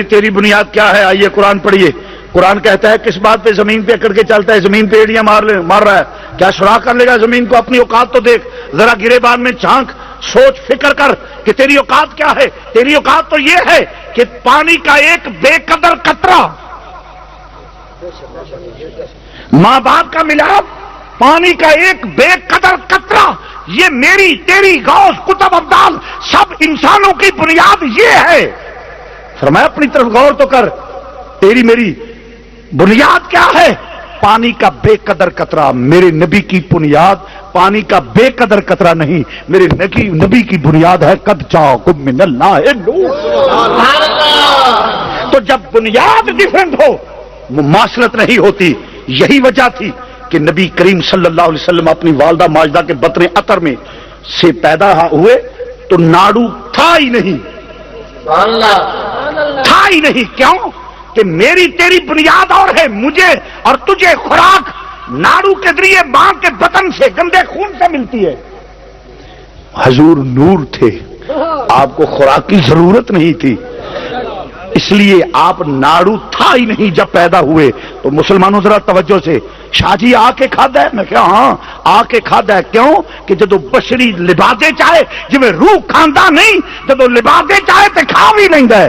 میری تیری بنیاد کیا ہے؟ آئیے قرآن پڑھیے. قرآن کہتا ہے کس بات پہ زمین پہ اکڑ کے چلتا ہے؟ زمین پہ ایڑیاں مار رہا ہے. کیا سراغ کر لے گا زمین کو؟ اپنی اوقات تو دیکھ, ذرا گریبان میں جھانک, سوچ فکر کر کہ تیری اوقات کیا ہے. تیری اوقات تو یہ ہے کہ پانی کا ایک بے قدر قطرہ, ماں باپ کا ملاپ, پانی کا ایک بے قدر قطرہ, یہ میری تیری غوث کتب ابدال سب انسانوں کی بنیاد یہ ہے. فرمایا اپنی طرف غور تو کر, تیری میری بنیاد کیا ہے؟ پانی کا بے قدر قطرہ. میرے نبی کی بنیاد پانی کا بے قدر قطرہ نہیں, میرے نبی کی بنیاد ہے قد جاءکم من اللہ نور. تو جب بنیاد ڈیفرنٹ ہو مماثلت نہیں ہوتی. یہی وجہ تھی کہ نبی کریم صلی اللہ علیہ وسلم اپنی والدہ ماجدہ کے بطن عطر میں سے پیدا ہوئے تو ناڑو تھا ہی نہیں, تھا ہی نہیں. کیوں کہ میری تیری بنیاد اور ہے, مجھے اور تجھے خوراک ناڑو کے ذریعے ماں کے بطن سے گندے خون سے ملتی ہے. حضور نور تھے, آپ کو خوراک کی ضرورت نہیں تھی, اس لیے آپ ناڑو تھا ہی نہیں جب پیدا ہوئے. تو مسلمانوں ذرا توجہ سے, شاہ جی آ کے کھادا ہے؟ میں کہا ہاں آ کے کھادا ہے. کیوں کہ جدو بشری لبادے چاہے جی روح کھاندا نہیں, جدو لبادے چاہے تو کھا بھی لینا ہے.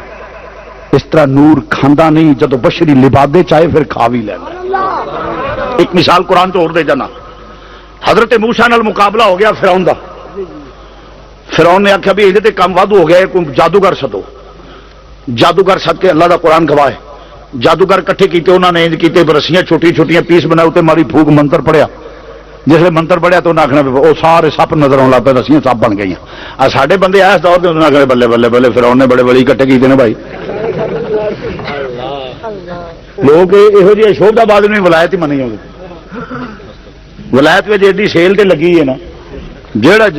اس طرح نور کھاندا نہیں, جدو بشری لبادے چاہے پھر کھا بھی لینا ہے. ایک مثال قرآن تو اور دے جانا. حضرت موسیٰ نال مقابلہ ہو گیا فرعون دا. فرعون نے آخیا بھی یہ کام وادو ہو گیا, کوئی جادوگر سدو. جادوگر سد کے اللہ دا قرآن گواہ ہے, جادوگر کٹھے کیتے, انہوں نے کیتے رسیاں چھوٹی چھوٹیاں پیس بنا اتنے ماری پھوک منتر پڑھیا. جسے منتر پڑھیا تو انہیں آخنا وہ سارے سپ نظر آن لگ پہ, رسیاں سپ بن گئی. سارے بندے اس دور کے انہوں نے آخر بلے بلے بلے فرعون نے بڑے بڑے کٹھے کیتے ہیں بھائی. لوگ یہو جی شوبھ آباد میں ولایت ہی منی ہوگی. ولایت میں ایڈی سیل تے لگی ہے نا, جہاں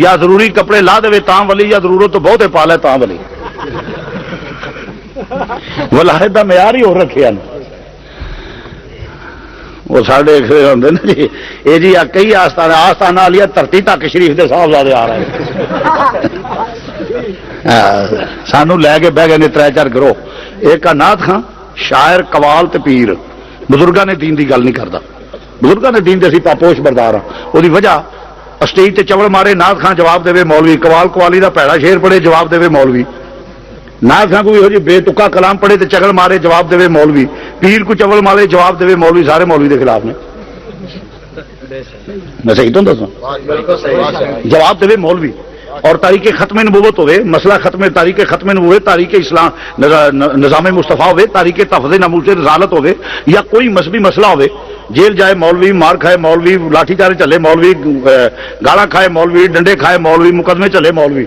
یا ضروری کپڑے لا دے تاں ولی, یا ضرورت تو بہت پا لے تاں ولی. ولایت کا معیار ہی ہو رکھے ہیں وہ سارے ہوتے نا جی, یہ جی کئی آستانہ آستانہ والی دھرتی تک شریف کے صاحبزادے آ رہے ہیں. سانو لے کے بہ گئے نے 3-4 گروہ. ایک نات خاں, شاعر, قوال تے پیر. بزرگاں نے دین دی گل نہیں کرتا, بزرگاں نے دین دے اسی پاپوش بردار ہاں. وہی وجہ اسٹیج تے چول مارے نات خاں جواب دے مولوی, قوال قوالی دا پیڑا شیر پڑے جواب دے مولوی, نات خاں کوئی ہو جی بے تکا کلام پڑھے تو چگل مارے جواب دے مولوی, پیر کو چول مارے جواب دے مولوی. سارے مولوی دے خلاف نے. میں صحیح تو دسوں, جواب دے مولوی. اور تاریخ ختم نبوت ہوئے, مسئلہ ختم تاریخ ختم نبوت, تاریخ اسلام نظام مصطفیٰ ہوئے, تاریخ تفض ناموس رسالت ہوئے, یا کوئی مذہبی مسئلہ ہوئے, جیل جائے مولوی, مار کھائے مولوی, لاٹھی چارے چلے مولوی, گالاں کھائے مولوی, ڈنڈے کھائے مولوی, مقدمے چلے مولوی.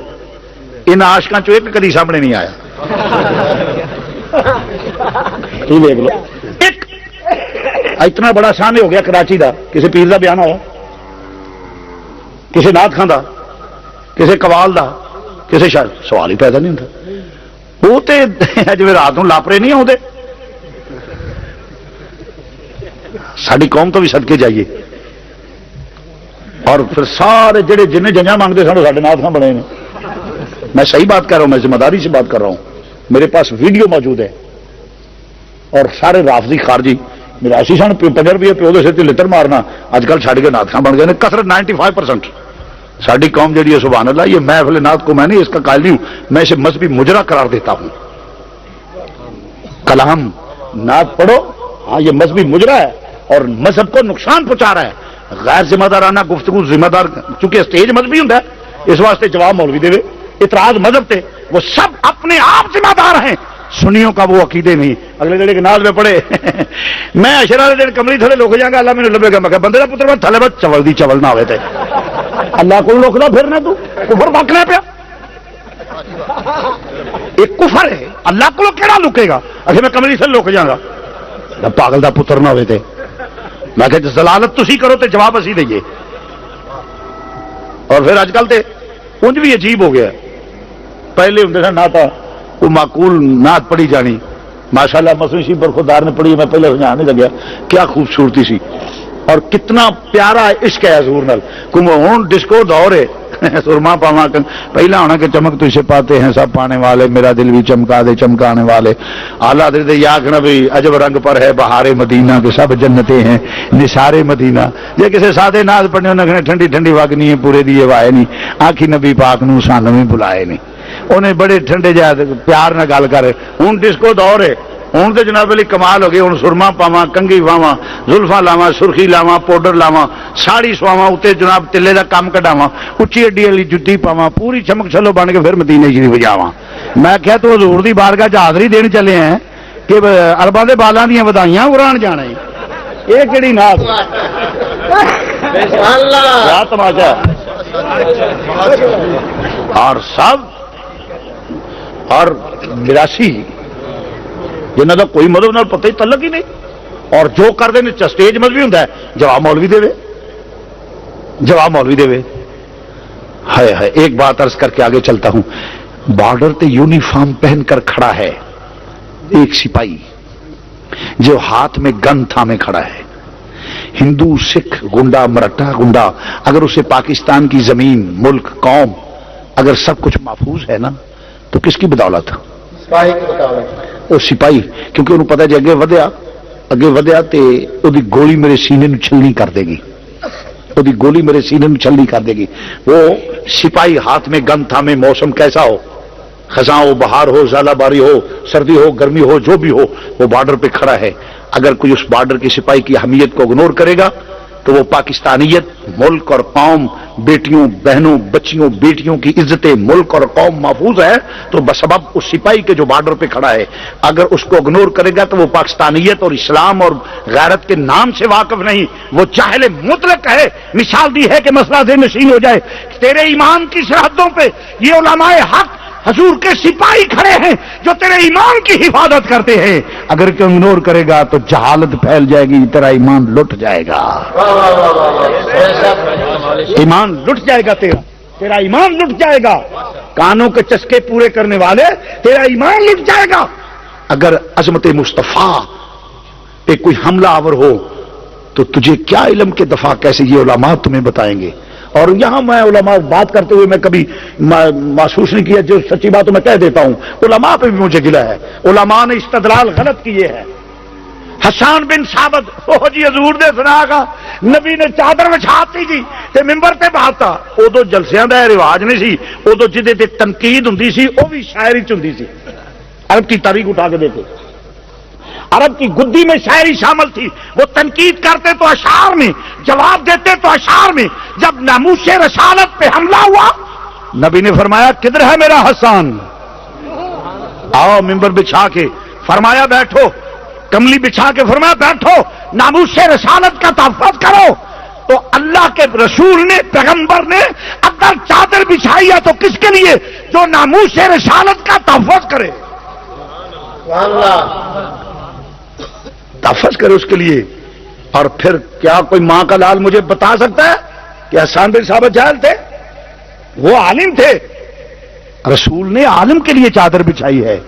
ان عاشقاں چوں ایک کدی سامنے نہیں آیا. دیکھ لو ایک اتنا بڑا سامنے ہو گیا کراچی دا, کسی پیر دا بیان ہوا, کسی نات خان دا, کسی قوال دا, کسی شاید سوال ہی پیدا نہیں ہوتا. وہ تو جی رات کو لاپرے نہیں آتے. ساری قوم تو بھی صدقے جائیے. اور پھر سارے جڑے جن جنجاں مانگتے سن سارے نات خان بنے. میں صحیح بات کر رہا ہوں, میں ذمہ داری سے بات کر رہا ہوں. میرے پاس ویڈیو موجود ہے. اور سارے رافضی خارجی میرا ایسی سن پنجر بھی ہے پیو دے سر تے لٹر مارنا, اج کل چھڈ کے نات خان بن گئے. کثرت 95%. ساری قوم جڑی ہے سبحان اللہ, یہ محفل نات کو میں نہیں اس کا قائل نہیں ہوں, میں اسے مذہبی مجرا قرار دیتا ہوں. کلام نات پڑھو, ہاں یہ مذہبی مجرا ہے اور مذہب کو نقصان پہنچا رہا ہے. غیر ذمہ دارانہ گفتگو, ذمہ دار چونکہ اسٹیج مذہبی ہوں اس واسطے جواب مولوی دے, اعتراض مذہب تے, وہ سب اپنے آپ ذمہ دار ہیں. سنیوں کا وہ عقیدے نہیں. اگلے دن ایک ناز میں پڑھے, میں اشرا والے دن کمری تھلے لک جاگا, اللہ مجھے لبے گا. میں بندے کا پتر میں تھلے بس چول دی چول نہ ہوئے تھے. اللہ کو لکنا پھرنا تو کفر بکنا پیا. ایک کفر ہے, اللہ کو کہڑا لکے گا. اچھا میں کمری سے لک جاگا, پاگل دا پتر نہ ہوئے تھے. میں کہ ضلالت تسی کرو تو جواب اسی دئیے. اور پھر اج کل تے انج بھی عجیب ہو گیا. پہلے ہوں سن نعت وہ معقول نعت پڑھی جانی, ماشاءاللہ مسلم شریف برخودار نے پڑھی, میں پہلے سمجھا نہیں لگیا کیا خوبصورتی سی اور کتنا پیارا عشق ہے حضور نال. ہوں ڈسکو دور ہے, سرما پاوا پہلا ہونا کہ چمک تو اسے پاتے ہیں سب پانے والے، میرا دل بھی چمکا دے چمکانے والے. اعلیٰ حضرت یہ آخنا بھی عجب رنگ پر ہے بہار مدینہ کے سب جنتیں ہیں نثار مدینہ. جی کسی سادے ناز پڑھنے انہیں آخنا ٹھنڈی ٹھنڈی وگنی ہے پورے دیے وائے نہیں. آخی نبی پاک نو سانو بھی بلائے نہیں. انہیں بڑے ٹھنڈے جا پیار نہ گل کر. ہوں ڈسکو دور ہے، ہوں تو جناب علی کمال ہو گئی. ہوں سرما پاوا، کنگھی پاوا، زلفا لاوا، سرخی لاوا، پاؤڈر لاوا، ساڑی سواوا، اتنے جناب تلے کا کام کٹاوا، اچھی اڈی والی جتی پاوا، پوری چمک چھلو بن کے پھر مدینے شریف جاواں. میں کیا تو حضور دی بارگاہ حاضری دین چلے ہیں کہ ارباں دے بالاں دیاں ودائیاں قرآن جانا ہے. یہ کہڑی ناز کیا تماشا. اور سب اور 82 جنہ کا کوئی مذہب نال پتہ ہی تعلق ہی نہیں، اور جو کرتے ہیں اسٹیج مذہبی ہوں جواب مولوی دے، جواب مولوی دے. ہے ایک بات عرض کر کے آگے چلتا ہوں. بارڈر تے یونیفارم پہن کر کھڑا ہے ایک سپاہی جو ہاتھ میں گن تھامے کھڑا ہے. ہندو، سکھ، گنڈا، مرٹا، گنڈا، اگر اسے پاکستان کی زمین، ملک، قوم اگر سب کچھ محفوظ ہے نا تو کس کی بدولت؟ وہ سپاہی. کیونکہ انہوں پتا جی اگے ودیا تے وہ گولی میرے سینے نو چھلنی کر دے گی، وہ گولی میرے سینے نو چھلنی کر دے گی. وہ سپاہی ہاتھ میں گن تھامے، موسم کیسا ہو، خزاں ہو، بہار ہو، ژالہ باری ہو، سردی ہو، گرمی ہو، جو بھی ہو، وہ بارڈر پہ کھڑا ہے. اگر کوئی اس بارڈر کے سپاہی کی اہمیت کو اگنور کرے گا تو وہ پاکستانیت، ملک اور قوم، بیٹیوں، بہنوں، بچیوں، بیٹیوں کی عزت ملک اور قوم محفوظ ہے تو بسبب اس سپاہی کے جو بارڈر پہ کھڑا ہے. اگر اس کو اگنور کرے گا تو وہ پاکستانیت اور اسلام اور غیرت کے نام سے واقف نہیں، وہ جاہل مطلق ہے. مثال دی ہے کہ مسئلہ ذہن نشین ہو جائے. تیرے ایمان کی سرحدوں پہ یہ علماء حق حضور کے سپاہی کھڑے ہیں جو تیرے ایمان کی حفاظت کرتے ہیں. اگر کوئی اگنور کرے گا تو جہالت پھیل جائے گی، تیرا ایمان لٹ جائے گا. ایمان لٹ جائے گا، تیرا ایمان لٹ جائے گا. کانوں کے چسکے پورے کرنے والے تیرا ایمان لٹ جائے گا. اگر عظمت مصطفیٰ پہ کوئی حملہ آور ہو تو تجھے کیا علم کے دفاع کیسے، یہ علماء تمہیں بتائیں گے. اور یہاں میں علماء بات کرتے ہوئے میں کبھی محسوس نہیں کیا، جو سچی بات میں کہہ دیتا ہوں. علماء پہ بھی مجھے گلا ہے، علماء نے استدلال غلط کیے ہیں. حسان بن ثابت جی حضور دے سنا گا نبی نے چادر بچھاتی جی تے ممبر تے بہاتا. ادو جلسیاں دا رواج نہیں سی، ادو جدے تے تنقید ہوندی سی وہ بھی شاعری چ ہوندی سی. عرب کی تاریخ اٹھا کے دیکھو، عرب کی گدی میں شاعری شامل تھی. وہ تنقید کرتے تو اشعار میں، جواب دیتے تو اشعار میں. جب ناموس رسالت پہ حملہ ہوا نبی نے فرمایا کدھر ہے میرا حسان، آؤ. ممبر بچھا کے فرمایا بیٹھو، کملی بچھا کے فرمایا بیٹھو، ناموس رسالت کا تحفظ کرو. تو اللہ کے رسول نے، پیغمبر نے اگر چادر بچھائی ہے تو کس کے لیے؟ جو ناموس رسالت کا تحفظ کرے، تحفظ کرے اس کے لیے. اور پھر کیا کوئی ماں کا لال مجھے بتا سکتا ہے کہ حسان بن ثابت جاہل تھے؟ وہ عالم تھے. رسول نے عالم کے لیے چادر بچھائی ہے،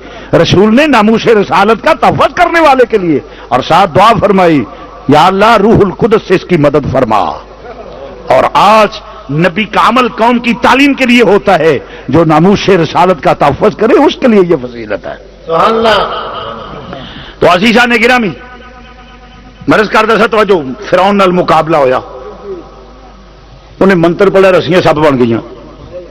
رسول نے ناموس رسالت کا تحفظ کرنے والے کے لیے. اور ساتھ دعا فرمائی یا اللہ روح القدس سے اس کی مدد فرما. اور آج نبی کا عمل قوم کی تعلیم کے لیے ہوتا ہے، جو ناموس رسالت کا تحفظ کرے اس کے لیے یہ فضیلت ہے. سبحان اللہ. تو عزیزان گرامی مرض کردہ سا توجہ، فرعون نال مقابلہ ہویا، انہیں منتر پڑھا، رسیاں سب بن گئی.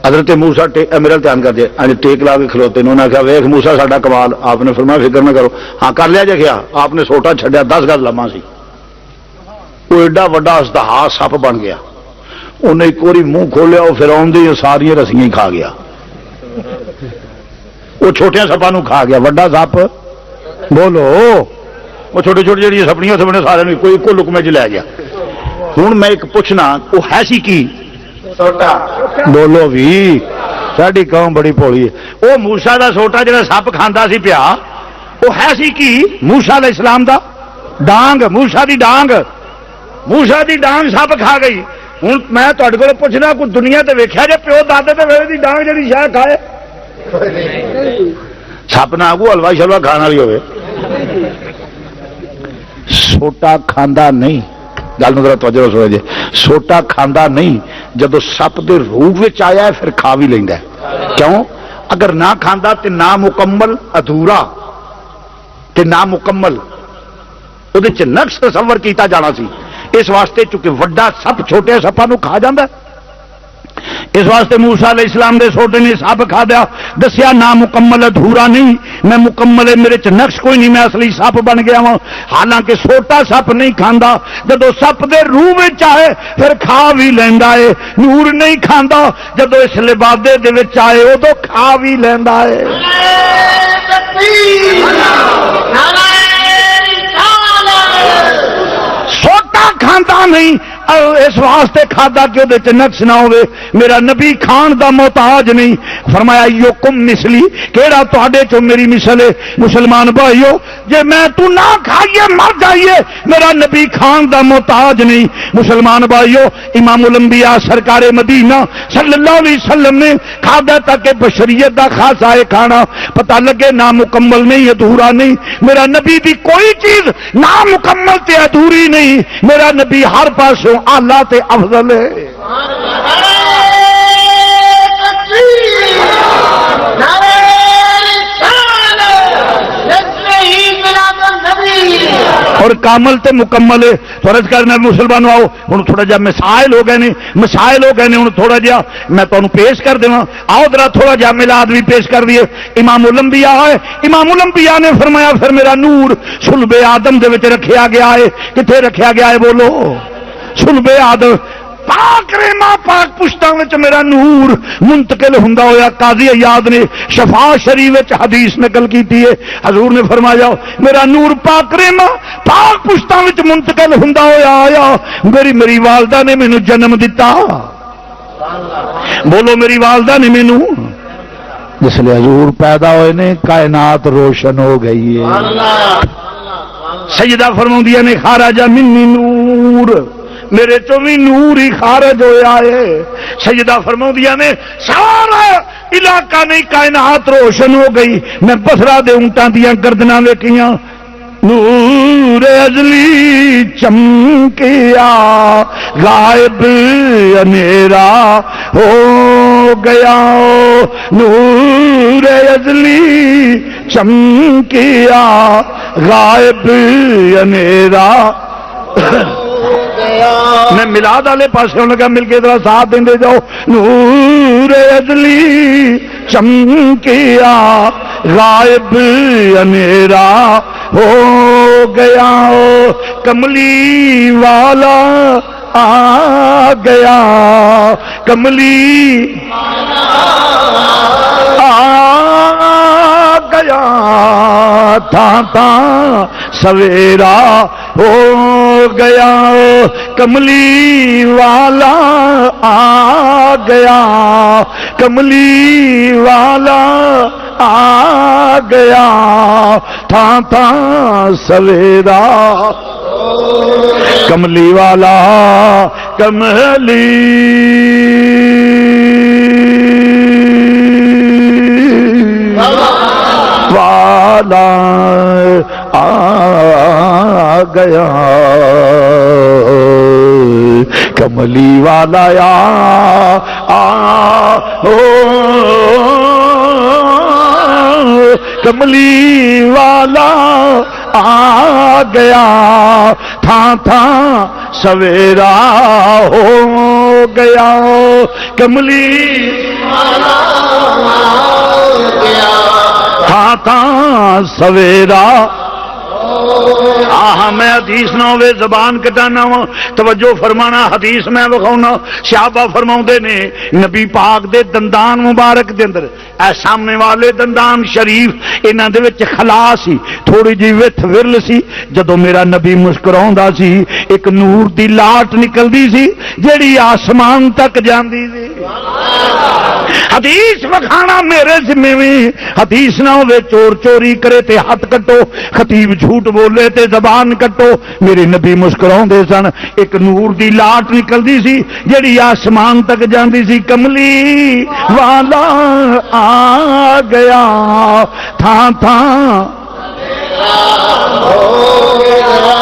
حضرت موسیٰ میرا دھیان کر دیا، ٹیک لا کے کھلوتے انہوں نے کہا ویخ موسیٰ ساڈا کمال. آپ نے فرمایا فکر نہ کرو. ہاں کر لیا جے کیا؟ آپ نے سوٹا چھڈیا 10 گز لمبا سی، وہ ایڈا وڈا ازدہا سپ بن گیا. انہیں ایک باری منہ کھولیا، وہ فرعون دی ساری رسیاں ہی کھا گیا. وہ چھوٹے سپاں نو کھا گیا، وڈا سپ بولو وہ چھوٹے چھوٹے جڑی سپنیاں سپنے سارے کوئی ایک لکمے چ لے گیا. ہوں میں ایک پوچھنا، وہ ہے سی کی؟ بولو بھی، ساری قوم بڑی بھولی ہے. وہ موسیٰ دا سوٹا جڑا سپ کھاندا سی پیا، وہ ہے سی کی؟ موسیٰ علیہ السلام دا ڈانگ، موسیٰ دی ڈانگ، موسیٰ دی ڈانگ سپ کھا گئی. ہوں میں تہاڈے کول پوچھنا، کوئی دنیا تے ویکھیا جے پیو دادے تے ویلے دی ڈانگ جڑی شاہ کھائے؟ سپ نہ کو حلوا شلوا کھان والی ہوے. سوٹا کھاندا نہیں، گل نظر توجہ سو جی سوٹا کھانا نہیں جدو سپ دے روپ وچ آیا ہے پھر کھا بھی لیندا ہے کیوں اگر نہ کھانا تے نہ مکمل ادھورا تے نہ مکمل وہ نقص تصور کیتا جانا سی اس واسطے چونکہ وڈا سپ چھوٹے سپاں نو کھا جاندا ہے اس واسطے موسیٰ علیہ السلام دے سوٹے نے سپ کھا دیا دسیا نہ مکمل ادھورا نہیں میں مکمل میرے چ نقص کوئی نہیں میں اصلی سپ بن گیا ہوں حالانکہ سوٹا سپ نہیں کھاندا جدو سپ دے روح وچ آئے پھر کھا بھی لیندا ہے نور نہیں کھاندا جدو اس لبادے دے وچ آئے ادو کھا بھی لیندا ہے سوٹا کھاندا نہیں اس واسطے کھادا کہ وہ نقص نہ ہوئے میرا نبی کھان دا محتاج نہیں فرمایا یوکم مثلی کیڑا تواڈے چوں میری مثل ہے مسلمان بھائیو جے میں تو نہ کھائیے مر جائیے میرا نبی کھان دا محتاج نہیں مسلمان بھائیو امام الانبیاء سرکار مدینہ صلی اللہ علیہ وسلم نے کھادا تک کہ بشریت دا خاصا ہے کھانا پتہ لگے نہ مکمل نہیں ادھورا نہیں میرا نبی دی کوئی چیز نہ مکمل تے ادھوری نہیں میرا نبی ہر پاسوں اعلیٰ تے افضل ہے اور کامل تے مکمل ہے فرض کرنا مسلمانوں آؤ ہوں تھوڑا جا مسائل ہو گئے نے ہوں تھوڑا جا میں تمہیں پیش کر دوں آؤ ذرا تھوڑا جا میلاد بھی پیش کر دیے امام الانبیاء ہے امام الانبیاء نے فرمایا پھر میرا نور صلب آدم دے وچ رکھیا گیا ہے کتنے رکھیا گیا ہے بولو صلب آدم پاک ریما پاک پشتاں وچ میرا نور منتقل ہوندا ہویا قاضی عیاض نے شفا شریف وچ حدیث نقل کیتی ہے حضور نے فرمایا میرا نور پاک ریما پاک پشتاں وچ منتقل ہوندا ہویا آیا میری والدہ نے مینوں جنم دتا بولو میری والدہ نے مینوں جس لئے حضور پیدا ہوئے نے کائنات روشن ہو گئی ہے سجدہ فرماؤندیاں نے خارج منی نور میرے چو بھی نور ہی خارج ہویا ہے سجدہ فرماؤندیاں نے سارا علاقہ نہیں کائنات روشن ہو گئی میں بسرا دے اونٹاں دیاں گردناں ویکھیاں نور ازلی چمکیا غائب اندھیرا ہو گیا نور ازلی چمکیا غائب اندھیرا میں میلاد والے پاس لگا مل کے ذرا ساتھ دیں جاؤ نور ازلی چمکیا غائب اندھیرا ہو گیا کملی والا آ گیا کملی آ گیا تھا سویرا ہو گیا کملی والا آ گیا کملی والا آ گیا تھا سویرا کملی والا کملی والا آ گیا کملی والا کملی والا آ گیا تھا سویرا ہو گیا کملی والا آ گیا تھا سویرا میں حدیث نہ ہوئے زبان کٹانا وا توجہ فرمانا حدیث میں بخاؤنا صحابہ فرماؤں نے نبی پاک دے دندان مبارک دے اندر اے سامنے والے دندان شریف انہاں دے وچ خلا سی تھوڑی جی وتھ ورل سی جدو میرا نبی مسکراوندا سی ایک نور دی لاٹ نکلدی سی جیڑی آسمان تک جاندی سی حدیث وکھانا میرے ذمہ میں حدیث نہ ہوئے چور چوری کرے تے ہاتھ کٹو خطیب جھوٹ بولے تے زبان کٹو میرے نبی مسکراؤں دے سن ایک نور دی لاٹ نکلدی سی جیڑی آسمان تک جاندی سی کملی والا آ گیا تھا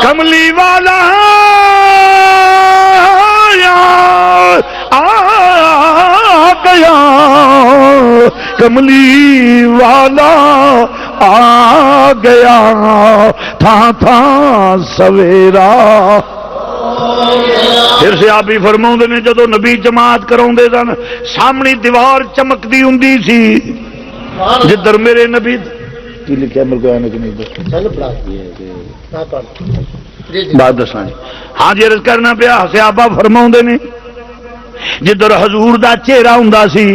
کملی والا کملی والا آ گیا تھا سویرا. پھر صحابی فرماؤندے نے جدو نبی جماعت کراؤندے سن سامنے دیوار چمکدی ہوندی سی جدھر میرے نبی کی لکھا میرے کو آنے کی نہیں بات دساں جی. ہاں جی عرض کرنا پیا صحابہ فرماؤندے نے جدھر حضور دا چہرہ ہوندا سی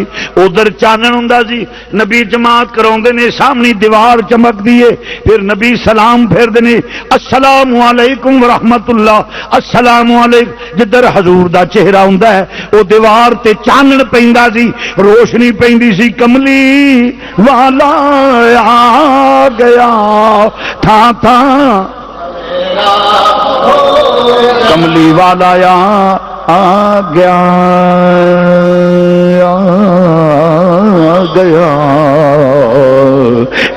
ادھر چانن ہوندا سی. نبی جماعت کراؤندے نے سامنے دیوار چمک دیے پھر نبی سلام پھیردے نے السلام علیکم ورحمت اللہ السلام علیکم. جدھر حضور دا چہرہ ہوندا ہے او دیوار تے چانن پیندا سی روشنی پیندی سی. کملی والا آ گیا تھا کملی والا آ گیا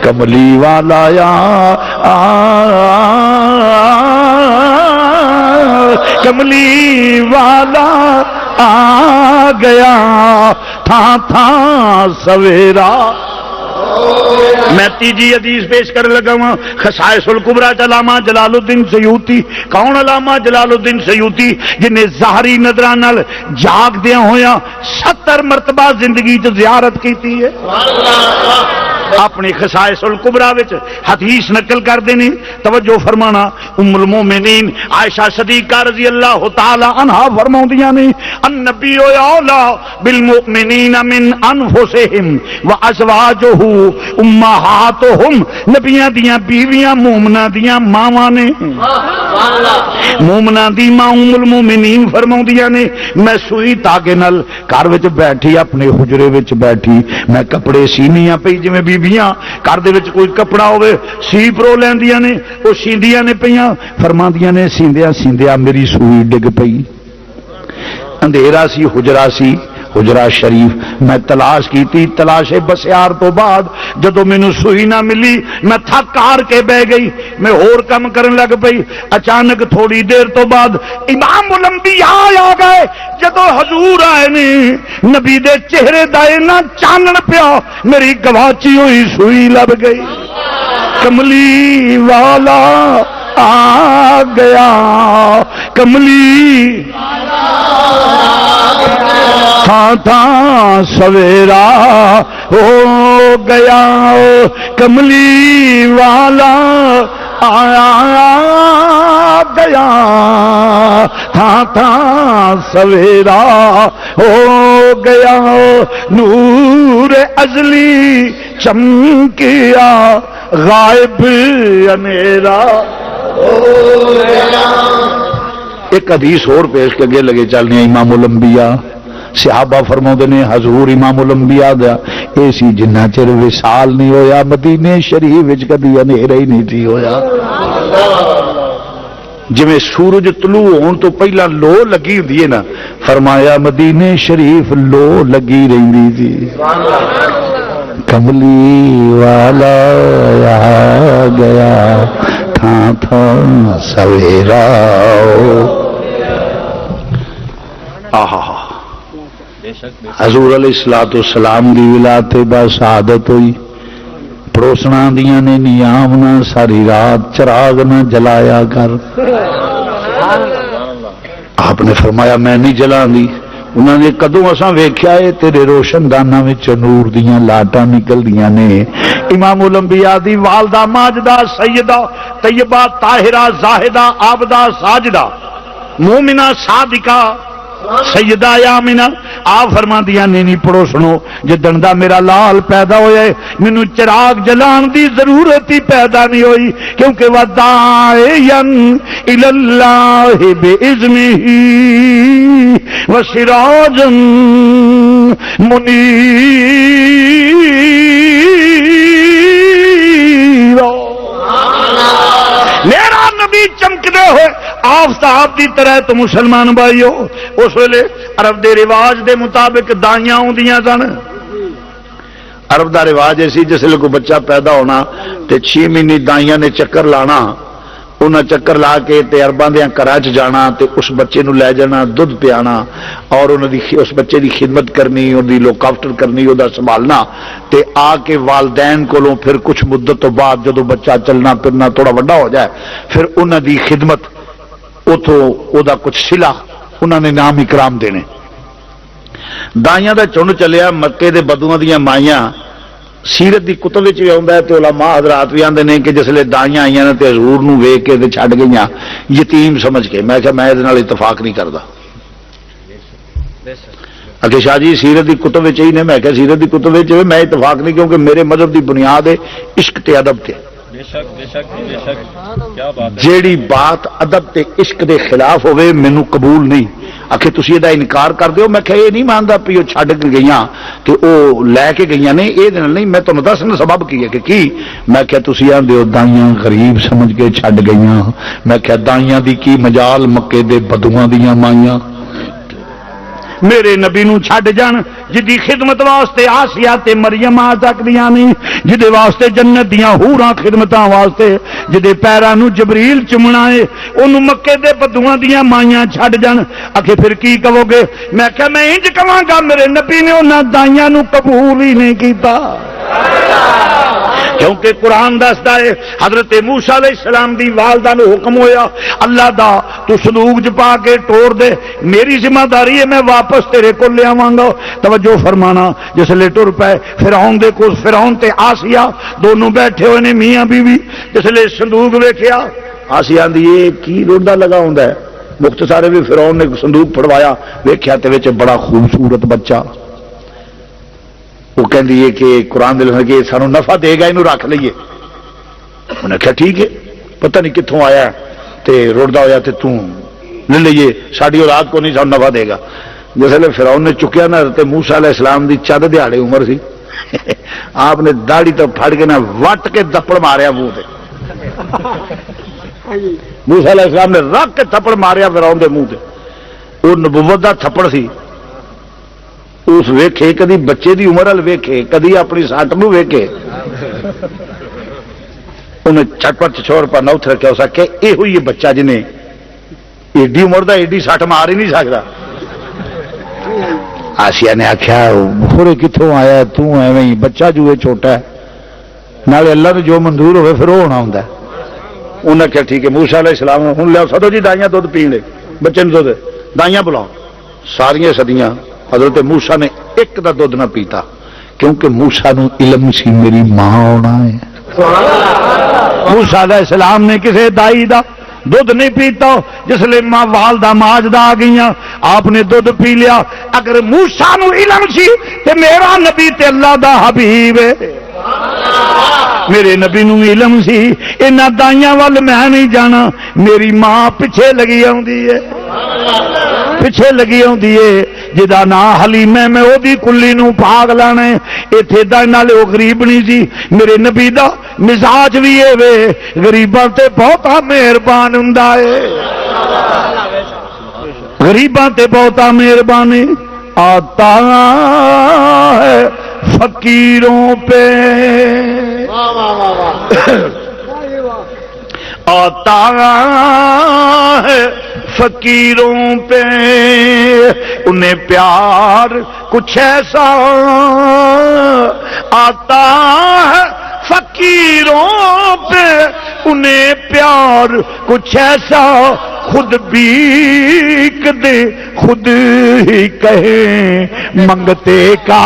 کملی والا کملی والا آ گیا تھا سویرا. میں تیجی حدیث پیش کر لگا ہوں خصائص الکبریٰ علامہ جلال الدین سیوطی. کون علامہ جلال الدین سیوطی؟ جنہیں ظاہری نظراں نال جاگ دیا ہویا 70 مرتبہ زندگی چ زیارت کیتی ہے. اپنی خصائص الکبریٰ وچ حدیث نقل کر دینے. توجہ فرمانا ام المومنین عائشہ صدیقہ رضی اللہ تعالی عنہا فرماؤندیاں نے النبی اولا بالمؤمنین من انفسہم وازواجہ امہاتہم. نبیاں دیاں بیویاں مومناں دیاں ماواں نے. مومناں دی ماں ام المومنین فرماؤندیاں نے میں سوئی تاگے نال گھر وچ بیٹھی اپنے حجرے وچ بیٹھی میں کپڑے سینیاں پئی جویں بیبیاں گھر دے وچ کوئی کپڑا ہوے سی پرو لیندیاں نے او سیندیاں نے پیاں. فرماندیاں نے سیندیاں سیندیاں میری سوئی ڈگ پئی. اندھیرا سی حجرہ شریف میں تلاش کیتی. تلاش بسیار تو بعد جدو مینوں سوئی نہ ملی میں تھک ہار کے بہ گئی میں اور کم کرن لگ پئی. اچانک تھوڑی دیر تو بعد امام الانبیاء آ گئے. جدو حضور آئے نے نبی دے چہرے دا اینا چانن پیا میری گواچی ہوئی سوئی لب گئی. کملی والا آ گیا کملی تھا سویرا ہو گیا کملی والا آیا گیا تھا سویرا ہو گیا. نور ازلی چمکیا غائب اندھیرا ہو گیا. ایک حدیث اور پیش کے لگے چلنے امام الانبیاء صحابہ فرماؤندے نے حضور امام الانبیاء دا ایسی جنہ چر وصال نہیں ہویا مدینے شریف وچ کدی اندھیرا ہی نہیں تھی ہویا. جویں سورج طلوع ہون تو پہلا لو لگی ہوندی ہے نا فرمایا مدینے شریف لو لگی رہندی تھی. کملی والا آ گیا تھا سویرا. حضور علیہ الصلوۃ والسلام دی ولادت با سعادت ہوئی. پڑوسنا دیاں نے نیام نہ ساری رات چراغ نہ جلایا کر. آپ نے فرمایا میں نہیں جلاندی. انہوں نے کدوں اساں ویکھیا ہے تیرے روشن داناں وچ نور دیاں لاٹاں نکلدیاں نے. امام الانبیاء دی والدہ ماجدہ سیدہ طیبہ طاہرہ زاہدہ عابدہ ساجدہ مومنہ صادقہ سیدہ آمنہ آپ فرماندیاں نہیں پڑھو سنو جدن دا میرا لال پیدا ہویا ہے مینوں چراغ جلان دی ضرورت ہی پیدا نہیں ہوئی کیونکہ وداعیا الی اللہ باذنہ وسراجا منیرا. میرا نبی چمکدے ہوئے آفتاب دی طرح تو مسلمان بھائیو اس ویلے عرب دے رواج دے مطابق دائیاں ہوندیاں سن. عرب دا رواج ایسی جس لئے کوئی بچہ پیدا ہونا تے 6 مہینے دائیاں نے چکر لانا انہاں چکر لا کے تے ارباں دیاں گھراں چ جانا تے اس بچے نو لے جانا، دودھ پیانا اور انہاں دی اس بچے دی خدمت کرنی، ان دی لوک آفٹر کرنی، او دا سنبھالنا تے آ کے والدین کولوں پھر کچھ مدت تو بعد جدوں بچہ چلنا پھرنا تھوڑا بڑا ہو جائے پھر انہاں دی خدمت اتوں او دا کچھ صلہ انہاں نے نام اکرام دینے۔ دائیاں دا چن چلیا مکے دے بدوؤں دیاں مائیاں، سیرت دی کتب وچ بھی آوندا ہے تے علماء حضرات بھی آندے نے کہ جسلے دائیاں آئیاں نے تے حضور نو ویکھ کے تے چھڈ گئیاں یتیم سمجھ کے۔ میں کہا میں اس نال اتفاق نہیں کردا۔ اگے شاہ جی سیرت دی کتب وچ ہی نے، میں کہا سیرت دی کتب وچ میں اتفاق نہیں، کیونکہ میرے مذہب دی بنیاد ہے عشق تے ادب تے۔ جیڑی بات ادب تے عشق دے خلاف ہوئے مینوں قبول نہیں۔ آخر تسی یہ انکار کر دیو، میں کہ یہ نہیں مانتا پی وہ چھڈ کے گئیاں تو وہ لے کے گئیاں نے، یہ نہیں میں تمہیں دسنا سبب کی ہے کہ کی میں کہ تسی آندے ہو دائیاں غریب سمجھ کے چھڈ گئیاں، میں کہ دائیاں دی کی مجال مکے دے بدواں دیاں مائیاں میرے نبی نو چھڈ جان جدی خدمت واسطے آسیہ تے مریم آ سکدیاں نہیں، جدے واسطے جنت دیاں حوراں خدمتاں واسطے جدے پیراں نو جبریل چمنا ہے اونوں مکے دے بدواں دیاں مائیاں چھڈ جان، آکھے پھر کی کہو گے؟ میں کہ میں انج کہاں گا میرے نبی نے انہاں دائیاں نو قبول ہی نہیں کیتا، کیونکہ قرآن دستا ہے حضرت موسیٰ علیہ السلام دی والدہ نو حکم ہویا اللہ دا تو صندوق چ پا کے ٹور دے، میری ذمہ داری ہے میں واپس تیرے کو لے آواں گا۔ توجہ فرمانا، جس لے ٹر پے فرعون دے کول، فرعون تے آسیہ دونوں بیٹھے ہوئے نے میاں بیوی، جس لے صندوق ویکھیا آسیہ دی یہ کی رڑدا لگا ہوندا ہے، مختصر بھی فرعون نے صندوق پھڑوایا ویکھیا تے وچ بڑا خوبصورت بچہ، وہ کہندی ہے کہ قرآن دل کہ سانو نفع دے گا، انہوں رکھ لئیے۔ انہوں نے کہا ٹھیک ہے، پتہ نہیں کتوں آیا تے رڑدا ہویا تے توں لے لئیے، ساڈی اولاد کو نہیں سانو نفع دے گا۔ جسے فرعون نے چکیا نا حضرت موسیٰ علیہ السلام دی چند دیہاڑے عمر سی، آپ نے داڑھی تو پھڑ کے نا وٹ کے دپڑ ماریا منہ تے، موسیٰ علیہ السلام نے رکھ کے تھپڑ ماریا فرعون دے منہ تے، وہ نبوت دا تھپڑ سی۔ اس ویکھے کدی بچے دی عمر ال ویکھے، کدی اپنی سٹ نو ویکھے، انہیں چٹپٹ چھوڑ پر نوتھ رکھا، اس کہ یہ ہوئی بچہ جنہیں ایڈی عمر دا ایڈی سٹ مار ہی نہیں سکتا۔ آسیہ نے آخیا خورے کتوں آیا توں ایویں بچہ جو ہے چھوٹا ہے، نالے اللہ نے جو منظور ہوئے پھر وہ ہونا ہوں۔ انہوں نے کہا ٹھیک ہے، موسیٰ علیہ السلام ہوں لیا سدو جی دائیاں دودھ پین لے، بچے نے دودھ دائیاں بلاؤ، ساریاں صدیاں حضرت موسیٰ نے ایک دا دودھ نہ پیتا، کیونکہ موسیٰ نو علم سی میری ماں ہونا ہے۔ موسیٰ علیہ السلام نے کسے دائی دا دودھ نہیں پیتا، جس لئے ماں والدہ ماجدہ آ گئیاں، آپ نے دودھ پی لیا۔ اگر موسیٰ نو علم سی تے میرا نبی تے اللہ دا حبیب ہے، میرے نبی نو علم سی انہاں دائیاں وال میں نہیں جانا، میری ماں پیچھے لگی آندی ہے، پیچھے لگی آندی ہے، جدا نا حلیمہ میں او دی کلی نو بھاگ لانے، ایتھے دا نالے او غریب نہیں سی۔ میرے نبی دا مزاج بھی اے وے غریباں تے بہتا مہربان ہوندا ہے، غریباں تے بہتا مہربان آتا ہے فقیروں پہ، آتا ہے فقیروں پہ، انہیں پیار کچھ ایسا آتا ہے فقیروں پہ، انہیں پیار کچھ ایسا خود بیک دے خود ہی کہیں منگتے کا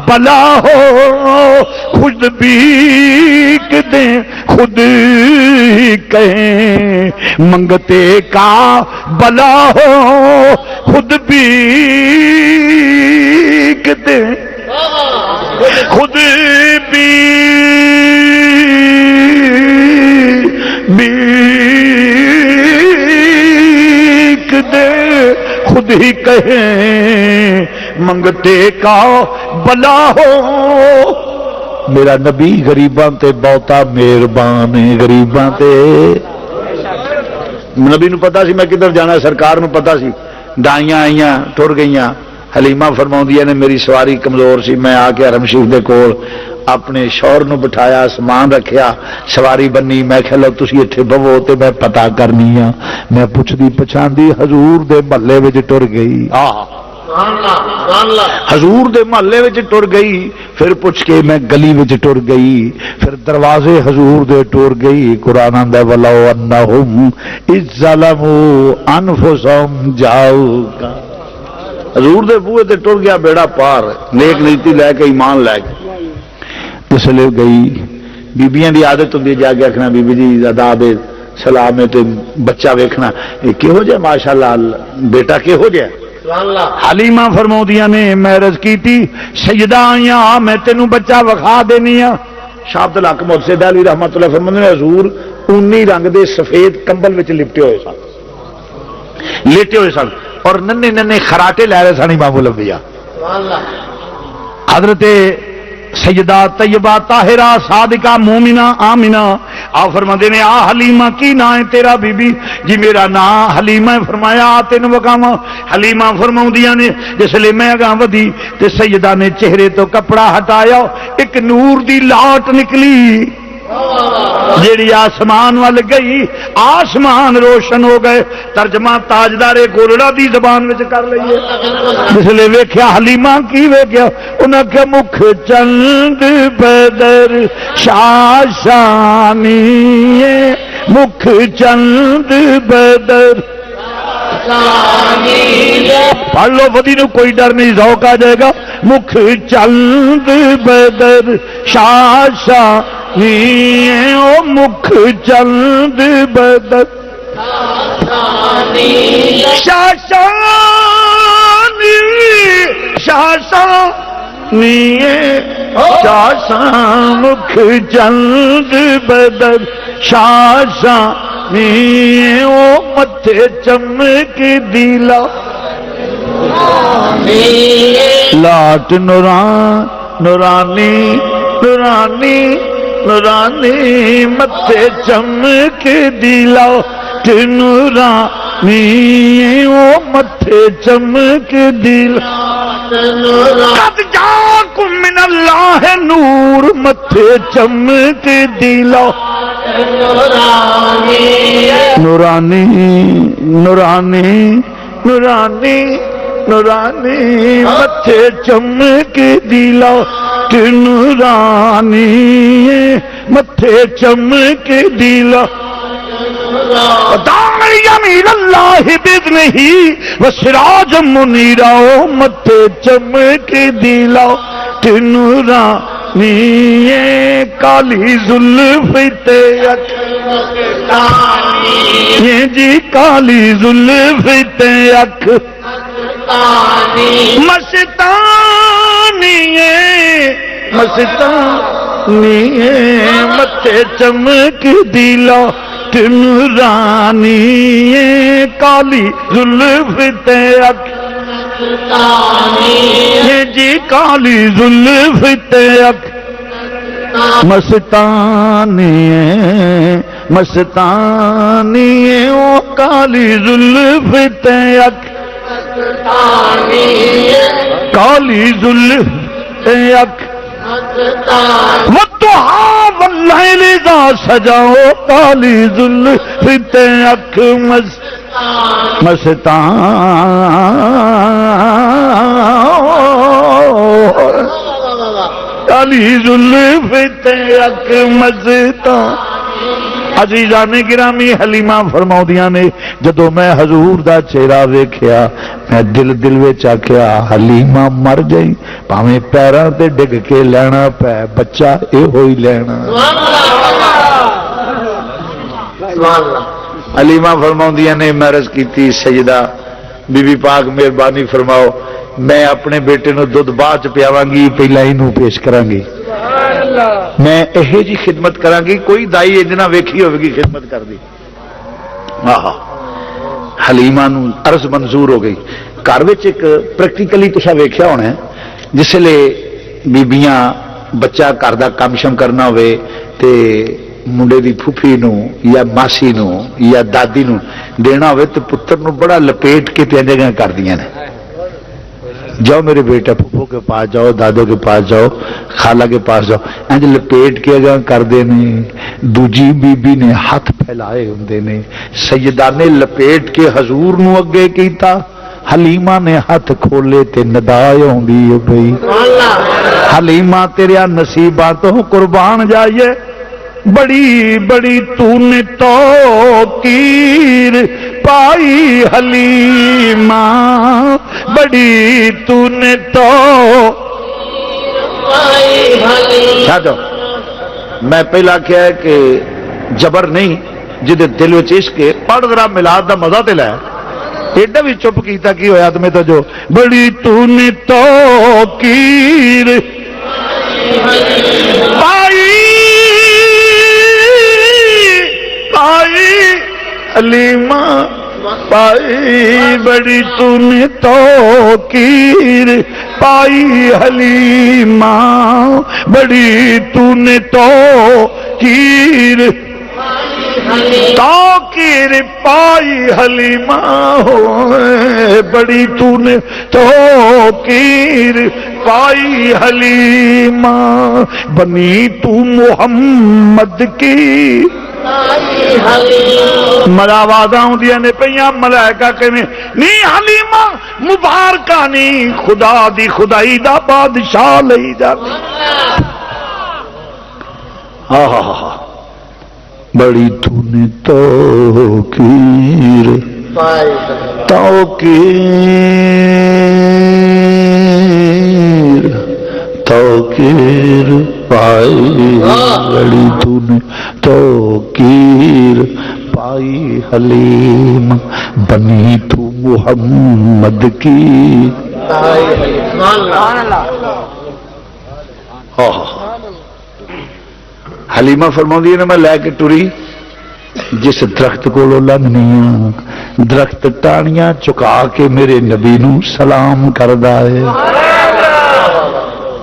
بلا ہو، خود بیک دے خود ہی کہیں منگتے کا بلا ہو، خود بیک دے خود بیک دے خود ہی کہیں منگتے کا بلا ہو۔ میرا نبی غریباں تے بہتا مہربان ہے، غریباں تے نبی نو پتا سی میں کدھر جانا، سرکار نو پتا سی، دائیاں آئیاں ٹر گئیاں، حلیمہ فرماؤندیاں نے میری سواری کمزور سی، میں آ کے حرم شریف دے کول اپنے شوہر نو بٹھایا، سامان رکھیا، سواری بنی، میں کہ لو تسی ایتھے بہو تے میں پتہ کرنی آ، میں پوچھدی پچھاندی حضور دے محلے وچ ٹر گئی، حضور دے محلے وچ ٹر گئی، پھر پوچھ کے میں گلی وچ ٹر گئی، پھر دروازے حضور دے ٹر گئی۔ قرآن آندا ولو انہم اذ ظلموا انفسہم جاؤک، حضور دے بوئے تے ٹر گیا بیڑا پار، نیک نیتی لے کے ایمان لے کے اس لیے گئی۔ بیبیاں دی عادت ہوندی جا کے آکھنا بی بی جی آداب سلام تے بچہ ویکھنا یہ کہو جے ماشاءاللہ بیٹا کہو جے۔ حلیمہ فرماؤندیاں نے میں عرض کیتی سیدہ آیاں میں تینوں بچہ وکھا دینی ہاں۔ شاہ عبد الحق محسن علی رحمۃ اللہ فرماندے نے حضور اونی رنگ دے سفید کمبل وچ لپٹے ہوئے سن، لیٹے ہوئے سن اور ننے ننے خراٹے لے رہے سن امام الانبیاء۔ حضرت سیدہ طیبہ طاہرہ صادقہ مومنہ آمنہ آپ فرماندے نے آ حلیمہ کی نا ہے تیرا بی بی؟ جی میرا نام حلیمہ ہے۔ فرمایا آ تین وکاواں۔ حلیمہ فرماؤندیاں نے جس لئے میں اگاں ودی تے سیدہ نے چہرے تو کپڑا ہٹایا، ایک نور دی لاٹ نکلی جیڑی آسمان وال گئی، آسمان روشن ہو گئے۔ ترجمہ تاجدار گولڑا دی زبان وچ کر لئیے۔ اس لیے ویکھیا حلیمہ کی ویکھیا؟ انہاں کہ مکھ چند بدر شاشانی، مکھ چند بدر پڑھ لو ودی نو کوئی ڈر نہیں، ذوق آ جائے گا۔ مکھ چند بدر شاشانی، او مکھ چند بدر شاشانی، شاشانی شاشاں مکھ چند بدر شاشانی، او متھے چمک دیلا لاٹ نورانی نورانی نورانی، متھے چمک دیلا نورانی، او متھے چمک دیلا قد جاکم من اللہ نور، متھے چمک دیلا نورانی نورانی نورانی نورانی، متھے چمک دیلا نورانی، متھے چمک دیلا داعیا اللہ باذنہ وسراج منیرا، متھے چمک دیلا نورانی، کالی زلف تے اکھ یہ جی کالی زلف تے اکھ مستانی مستانی، متھے چمک دیلا نورانی، کالی زلف تے اکھ یہ جی کالی زلف تے اکھ مستانی مستانی، او کالی زلف تے اکھ کالی زلف تے اکھ والضحیٰ واللیل اذا سجا، کالی زلف تے اکھ مستان، کالی زلف تے اکھ مستان۔ عزیزان گرامی حلیمہ فرماؤندیاں نے جدو میں حضور دا چہرہ ویکھیا میں دل وچ آکھیا حلیمہ مر جائی پاویں پیراں تے ڈگ کے لینا پے، بچہ اے ہوئی لینا۔ حلیمہ فرماؤندیاں نے عرض کیتی سیدہ بی بی پاک مہربانی فرماؤ میں اپنے بیٹے نو دودھ بعد چ پیاواں گی، پہلا اینوں پیش کراں گی، میں اہے جی خدمت کراں گی، کوئی دائی اتنا ویکھی ہوے گی خدمت کر دی۔ حلیمہ نو عرض منظور ہو گئی۔ گھر وچ ایک پریکٹیکلی تساں ویکھیا ہونا ہے جس لے بیبیاں بچہ گھر دا کام شم کرنا ہوئے تے منڈے دی پھوپھی نو یا ماسی نو یا دادی نو دینا ہوئے تے پتر نو بڑا لپیٹ کے تے جگہ کر دیاں نے، جاؤ میرے بیٹا پھپھو کے پاس جاؤ، دادو کے پاس جاؤ، خالہ کے پاس جاؤ، انج لپیٹ کے اگاں کردے نے، دوجی بی بی نے ہاتھ پھیلائے ہوندے نے، سیدہ نے لپیٹ کے حضور نو اگے کیتا، حلیمہ نے ہاتھ کھولے تے ندا ہوندی ہے بھئی حلیمہ تیرے نصیباں تو قربان جائیے، بڑی بڑی تو نے توقیر پائی حلیمہ، بڑی تو نے تو چھاڑو۔ میں پہلا کیا ہے کہ جبر نہیں، جدے دل وچ عشق ہے، پڑھ ذرا میلاد دا مزہ تے لے، ایڈا بھی چپ کیتا کی ہویا تمہیں تو جو بڑی تو نے توقیر پائی حلیمہ پائی، بڑی تو نے توقیر پائی حلیمہ، بڑی تو نے توقیر پائی حلیمہ، بڑی تو نے توقیر پائی حلیمہ، بنی تو محمد کی ملا آوازاں ہوندیاں نے پئیاں ملائکہ کہنے نہیں حلیمہ مبارکہ نہیں، خدا دی خدائی دا بادشاہ لئی جا۔ بڑی تو نے توقیر توقیر پائی، بڑی تو نے توقیر پائی حلیم، بنی تو محمد کی۔ حلیمہ فرماؤں ہے میں لے کے ٹری جس درخت کو لنگنیاں، درخت ٹانیاں چکا کے میرے نبی نو سلام کردا ہے،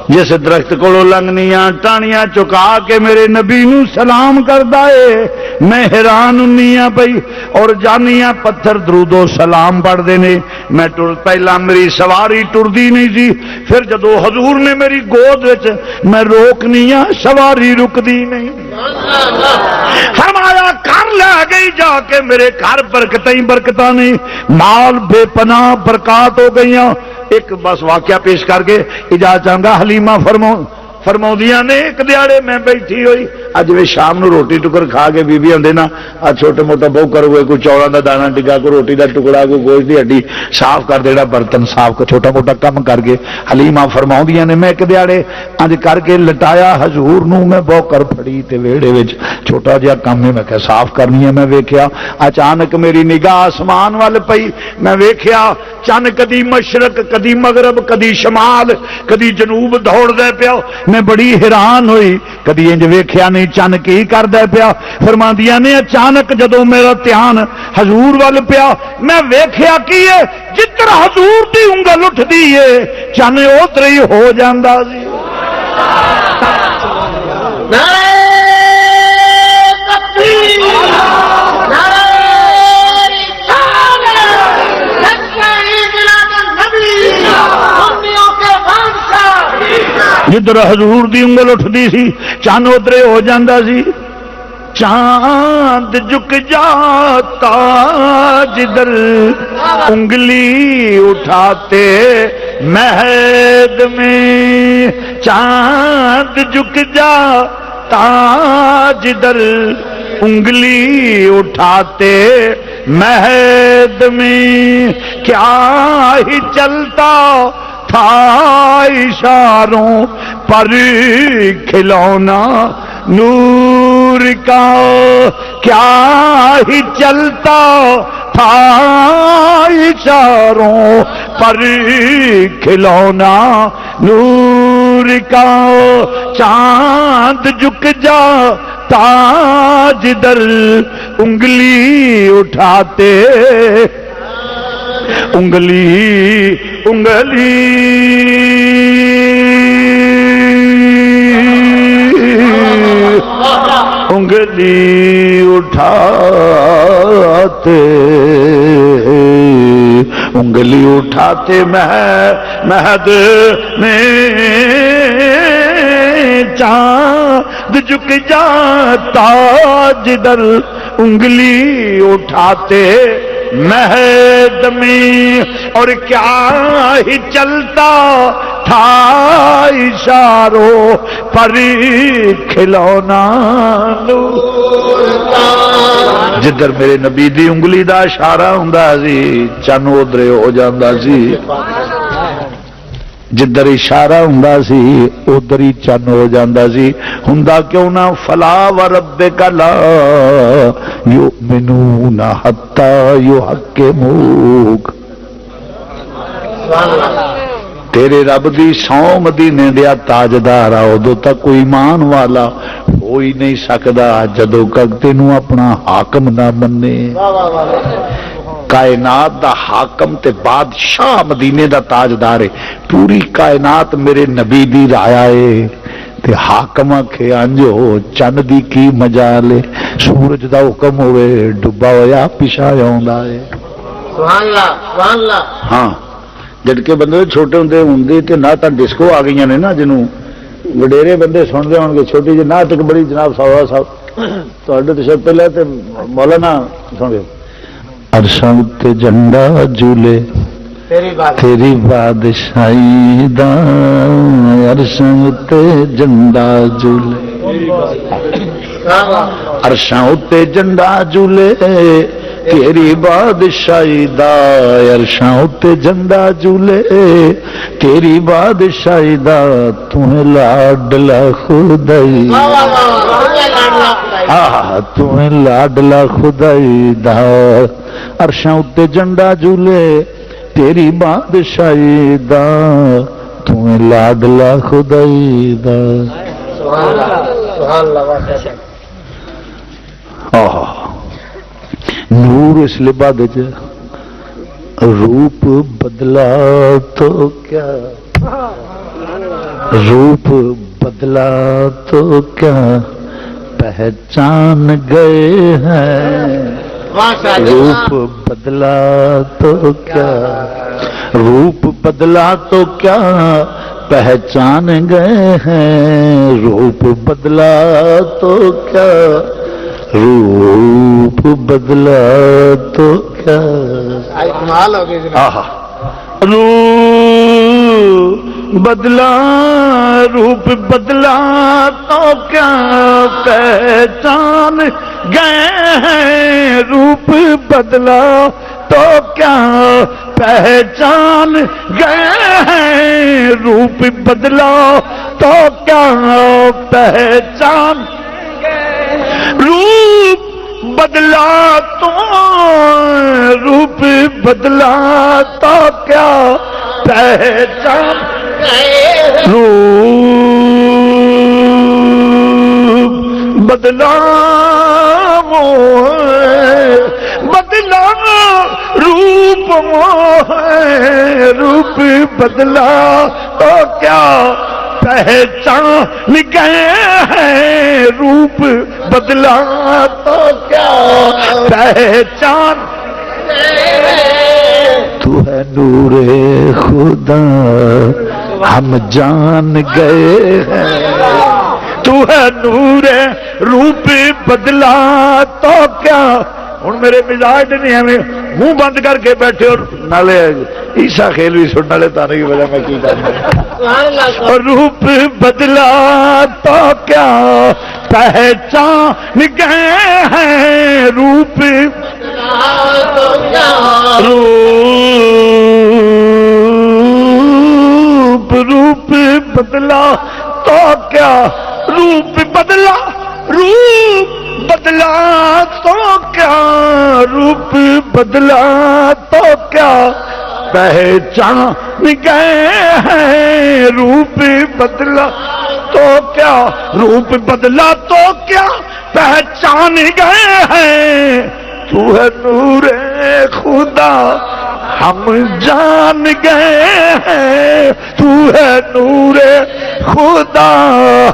جس درخت کو لنگنیاں ٹانیاں چکا کے میرے نبی نو سلام کردا ہے، میں حیران ہونیاں پئی اور جانیاں پتھر درود و سلام پڑھدے نے، میں پہلا میری سواری ٹردی نہیں سی، پھر جدو حضور نے میری گود وچ میں روکنیاں سواری رکدی نہیں، فرمایا کر لے گئی جا کے میرے گھر برکتیں برکتاں نہیں، مال بے پناہ برکات ہو گئیاں۔ ایک بس واقعہ پیش کر کے اجازت چاہنگا، حلیمہ فرماؤندیاں نے ایک دیاڑے میں بیٹھی ہوئی، اج میں شام نو روٹی ٹکر کھا کے بی بی آندے نا چھوٹے موٹا بہو کر ہوئے، کوئی چولاں دا دانا ٹکا، کوئی روٹی دا ٹکڑا، کوئی گوشت دی ہڈی صاف کر دینا، برتن صاف کر، چھوٹا موٹا کم کر کے حلیمہ فرماؤندیاں نے میں ایک دیاڑے اج کر کے لٹایا حضور نو، میں بہو کر پھڑی تے ویڑے وچ چھوٹا جہا کم ہے، میں کہ صاف کرنی ہے، میں ویکھیا اچانک میری نگاہ آسمان وال پئی، میں ویکھیا چن کدی مشرق کدی مغرب کدی شمال کدی جنوب دوڑ دے پیا، میں بڑی حیران ہوئی، کدی انج ویکھیا نہیں چن کی کر دے پیا۔ فرماندیاں نے اچانک جدو میرا دھیان حضور وال پیا، میں ویکھیا کی ہے جدھر حضور دی انگل اٹھدی ہے چن ادھر ہی ہو جاندا سی۔ جدھر حضور دی انگل اٹھدی سی چاند ادھر ہو جاندا سی، چاند جھک جاتا جدھر انگلی اٹھاتے مہد میں، چاند جھک جاتا جدھر انگلی اٹھاتے مہد میں، کیا ہی چلتا تھا اشاروں پر کھلونا نور کا، کیا ہی چلتا تھا اشاروں پر کھلونا نور کا، چاند جھک جاتا جدھر انگلی اٹھاتے، انگلی انگلی اٹھاتے انگلی اٹھاتے مہد میں چاند جھک جاتا جدھر انگلی اٹھاتے مہد میں، اور کیا ہی چلتا تھا اشاروں پر کھلونا جدھر میرے نبی دی انگلی دا اشارہ ہوندا سی چن ادھر ہو جاندا سی، جدھر اشارہ ہوندا سی ادھر ہی چن ہو جاندا سی۔ ہوندا کیوں نہ فلا وربک لا یؤمنون حتی یحکموک، تیرے رب دی سو مدینے دیا تاجدار ادو تک کوئی ایمان والا ہو ہی نہیں سکدا جدو تک تینوں اپنا حاکم نہ منے۔ کائنات دا حاکم تے بادشاہ مدینے دا تاجدار ہے، پوری کائنات میرے نبی دی رایا ہے تے حاکم آکھے انجو چند دی کی مجال ہے، سورج دا حکم ہوئے ڈبا ہویا پیچھا آوندا ہے۔ سبحان اللہ سبحان اللہ۔ ہاں جدکہ بندے چھوٹے ہوندے تے نعتاں ڈسکو آ گئی نے نا، جنوں وڈیرے بندے سنتے ہون گے، چھوٹی جی نعت ایک بڑی جناب ساوا صاحب تواڈے تو شب پہلے تے مولانا سن گے، عرشاں تے جھنڈا جھولے تیری بادشاہی دا، عرشاں تے جھنڈا جھولے، عرشاں تے جھنڈا جھولے تیری بادشاہی دا، عرشاں تے جھنڈا جھولے تیری بادشاہی دا، تمہیں لاڈلا خدائی، تمہیں لاڈلا خدائی دا، عرشاں تے جھنڈا جھولے تیری بادشاہی دا، تمہیں لاڈلا خدائی دا۔ نور اس لباد روپ بدلا تو کیا، روپ بدلا تو کیا پہچان گئے ہیں، روپ بدلا تو کیا، روپ بدلا تو کیا پہچان گئے ہیں، روپ بدلا تو کیا، روپ بدلا تو کیا، روپ بدلا، روپ بدلا تو کیا پہچان گئے ہیں، روپ بدلا تو کیا پہچان گئے ہیں، روپ بدلا تو کیا پہچان، روپ بدلا تو، روپ بدلا تو کیا پہچان، روپ بدلا بدلا روپ روپ بدلا تو کیا پہچان گئے ہیں، روپ بدلا تو کیا پہچان، تو ہے نور خدا ہم جان گئے ہیں، تو ہے نور روپ بدلا تو کیا، ہوں میرے مزاج نہیں ہمیں منہ بند کر کے بیٹھے اور نالے عیسا کھیل بھی سننے والے تانے کی وجہ میں کی کرنا، روپ بدلا تو کیا پہچان گئے ہیں، روپ روپ روپ بدلا تو کیا، روپ بدلا، روپ بدلا تو کیا، روپ بدلا تو کیا پہچان گئے ہیں، روپ بدلا تو کیا، روپ بدلا تو کیا پہچان گئے ہیں، تو ہے نور خدا ہم جان گئے ہیں، تو ہے نور خدا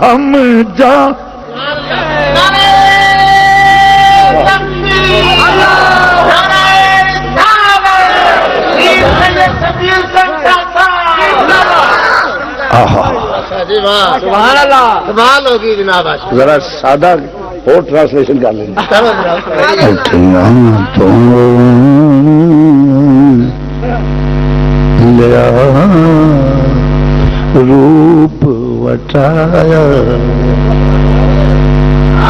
ہم جان، جی واہ سبحان اللہ کمال ہوگی جناب آشا ذرا سادہ اور ٹرانسلیشن کر لیں لیا روپ وٹایا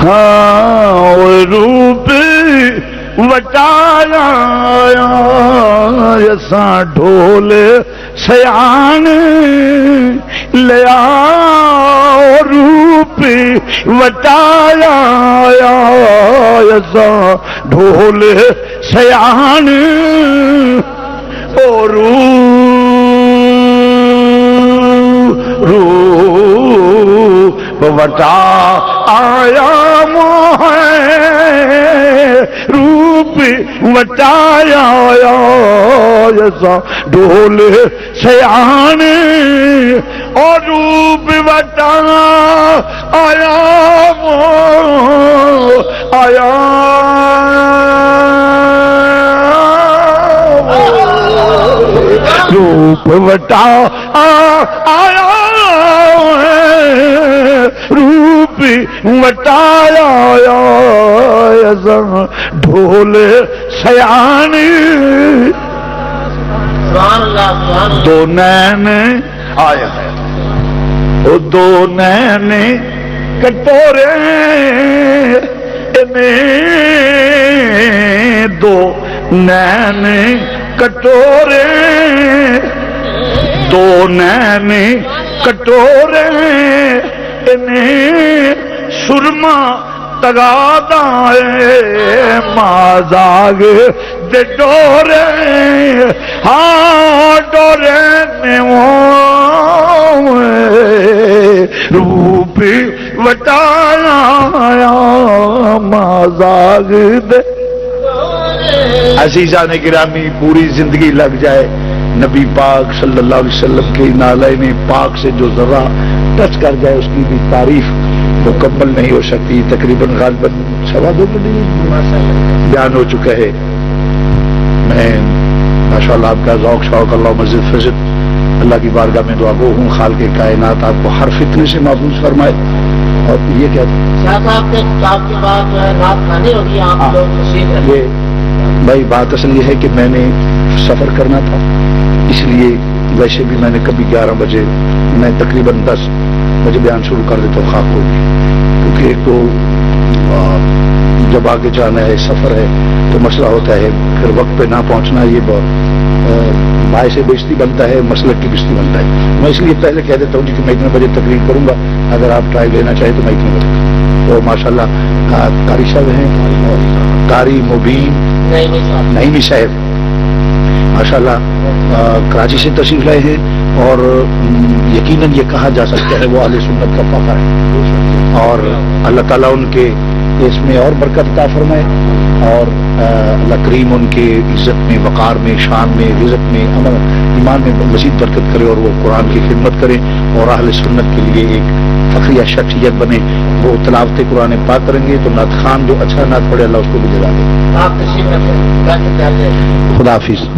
ہاں روپ وٹایا یساں ڈھول سیان لیا روپ وٹایا یساں ڈھول سیان اور روپ وٹا آیا موہ روپ وٹایا یسا ڈھول سیان اور روپ وٹا آیا آیا روپ وٹا آیا روپ وٹایا ڈھول سیان دو نین آیا ہے وہ دو نین کٹورے دو نین کٹورے دو نین کٹورے سرما تگادا مازاگ دے ڈورے ہاں ڈورے نے روپ وٹایا مازاگ دے عزیزان گرامی پوری زندگی لگ جائے نبی پاک صلی اللہ علیہ وسلم کے نالین پاک سے جو ذرا ٹچ کر جائے اس کی بھی تعریف مکمل نہیں ہو سکتی. تقریباً غالباً 2.25 منٹ بیان ہو چکا ہے. میں ماشاءاللہ آپ کا ذوق شوق اللہ مزید فضل اللہ کی بارگاہ میں دعا گو ہوں خالق کائنات آپ کو ہر فتنے سے محفوظ فرمائے. اور یہ کیا یہ بھائی بات اصل یہ ہے کہ میں نے سفر کرنا تھا اس لیے ویسے بھی میں نے کبھی 11 بجے میں تقریباً 10 بجے بیان شروع کر دیتا ہوں خاک ہوگی کیونکہ ایک تو جب آگے جانا ہے سفر ہے تو مسئلہ ہوتا ہے پھر وقت پہ نہ پہنچنا یہ بہت باعث بےزتی بنتا ہے مسلک کی بےزتی بنتا ہے. میں اس لیے پہلے کہہ دیتا ہوں کہ میں اتنے بجے تقریر کروں گا اگر آپ ٹرائی لینا چاہیں تو میں اتنے بجے تو ماشاءاللہ قاری صاحب ہیں قاری مبین نعیمی صاحب ماشاءاللہ کراچی سے تشریف لائے ہیں اور یقیناً یہ کہا جا سکتا ہے وہ اہل سنت کا فخر ہے اور اللہ تعالیٰ ان کے اس میں اور برکت عطا فرمائے اور اللہ کریم ان کے عزت میں وقار میں شان میں رزق میں عمل ایمان میں مزید برکت کرے اور وہ قرآن کی خدمت کرے اور اہل سنت کے لیے ایک فخریہ شخصیت بنے. وہ تلاوت قرآن پاک کریں گے تو نعت خان جو اچھا نعت پڑھے اللہ اس کو بھی دلا دے. خدا حافظ.